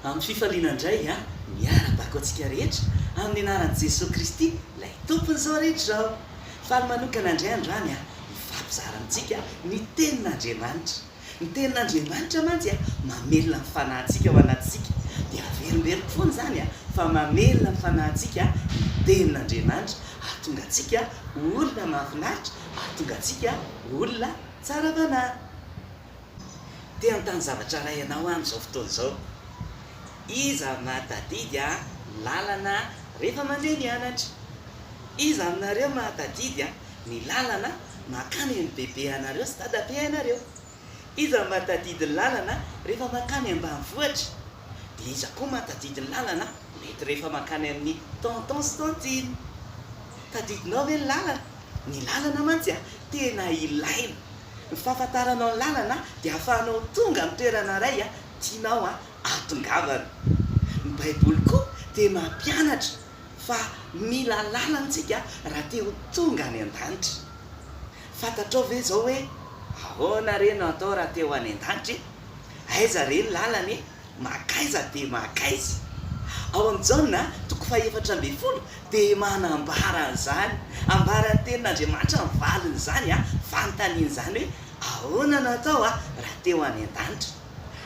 amin'ny fifaliana indray a miara-bako antsika rehetra amin'ny anaran'i Jesosy Kristy ilay tompony izao rehetra zao. Faly manokana indray androany a mifampizara amintsika ny tenin'Andriamanitra. Ny tenin'Andriamanitra mantsy a mamelona ny fanahintsika ao anatintsika. Dia averimberiko foana zany a fa mamelona ny fanahintsika ny tenin'Andriamanitra ahatonga antsika olona mahafinaritra, ahatonga antsika olona tsara fanahy. Te anontany zavatra iray ianao amin'izao fotoana izao. Iza mahatadidy a lalana rehefa mandeha mianatra? Iza aminareo mahatadidy a ny lalana makany amin'ny bebe anareo sy dadabe anareo? Iza mahatadidy ny lalana rehefa makany ambanivohitra? Dia iza koa mahatadidy ny lalana mety rehefa makany amin'ny tonton sy tontine? Tadidinao ve ny lalana? Ny lalana mantsy a tena ilaina. Ny fahafantaranao ny lalana dia ahafahanao tonga amin'ny toerana iray a tianao a hatongavana. Ny Baiboly koa dia mampianatra fa mila lalantsika raha te ho tonga any an-danitra. Fantatrao ve zao hoe ahoana re no atao raha te ho any an-danitra? Aiza re ny lalany? Makaiza dia makaiza. Ao amin'ny Jaona 4:4 dia manambara an'izany. Ambaran'ny tenin'Andriamanitra ny valiny zany a fanontaniana izany hoe ahoana no atao a raha te ho any an-danitra?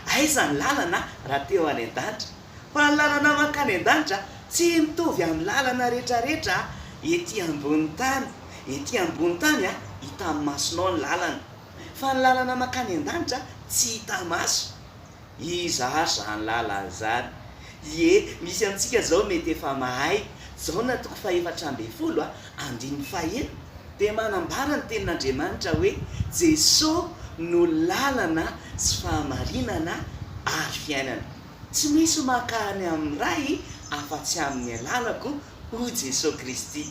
Aiza ny lalana raha te ho any an-danitra? Fa ny lalana makany an-danitra tsy mitovy amin'ny lalana rehetrarehetra ety ambony tany. Ety ambony tany a hita amin'ny masonao ny lalana. Fa ny lalana makany an-danitra tsy hita maso. Iza zany lalana zany? Ie, misy amintsika zao mety efa mahay. Jaona 4:4 1 dia manambara ny tenin'Andriamanitra hoe Jesosy no lalana sy fahamarinana ary fiainana. Tsy misy makany amin'ny ray afa-tsy amin'ny lalako ho Jesosy Kristy.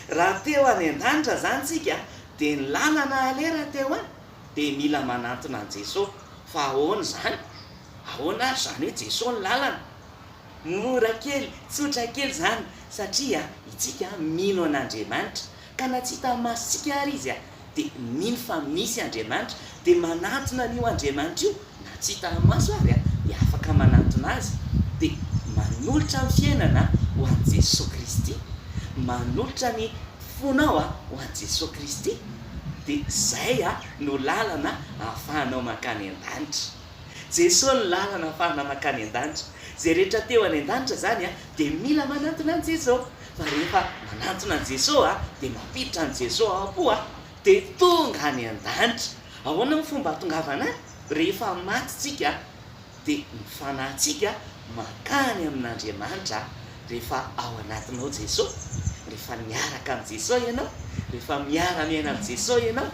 Raha teo any an-danitra zany tsika dia ny lalana alera teo any dia mila manantona an Jesosy. Fa ahoana zany? Ahoana zany hoe Jesosy ny lalana? Mora kely, tsotra kely zany satria itsika mino an'Andriamanitra ka na tsy hita masontsika ary izy a dia mino fa misy Andriamanitra dia manantona an'io Andriamanitra io na tsy hita maso ary a dia afaka manantona azy dia manolotra ny fiainana ho an'i Jesosy Kristy, manolotra ny fonao a ho an'i Jesosy Kristy. Dia zay a no lalana ahafahanao makany an-danitra. Jesosy ny lalana ahafahana makany an-danitra. Zay rehetra teo any an-danitra zany a dia mila manantona an Jesosy. Fa rehefa manantona an Jesosy a dia mampiditra an Jesosy ao po a dia tonga any an-danitra. Ahoana ny fomba hatongavana? Rehefa maty tsika dia ny fanahintsika makany amin'Andriamanitra rehefa ao anatinao Jesosy. Rehefa miaraka amin'ny Jesosy ianao, rehefa miara-miaina amin'ny Jesosy ianao,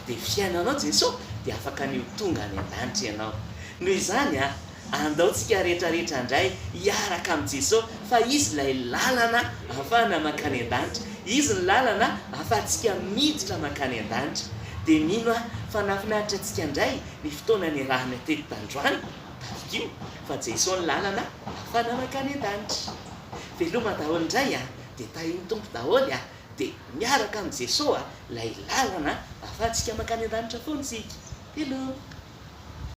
dia fiainanao Jesosy dia afaka ny ho tonga any an-danitra ianao. Noho izany a andaontsika rehetrarehetra indray hiaraka amin'ny Jesosy fa izy ilay lalana ahafahana makany an-danitra. Izy ny lalana ahafahantsika miditra makany an-danitra. Dia mino a fa nahafinaritra antsika indray ny fotoana niarahana teto tandroany tarikio fa Jesosy ny lalana ahafahana makany an-danitra. Veloma daholo indray a dia tahiny tompo daholo a dia miaraka amin'ny Jesosy a ilay lalana ahafahantsika makany an-danitra foana isika. Veloma.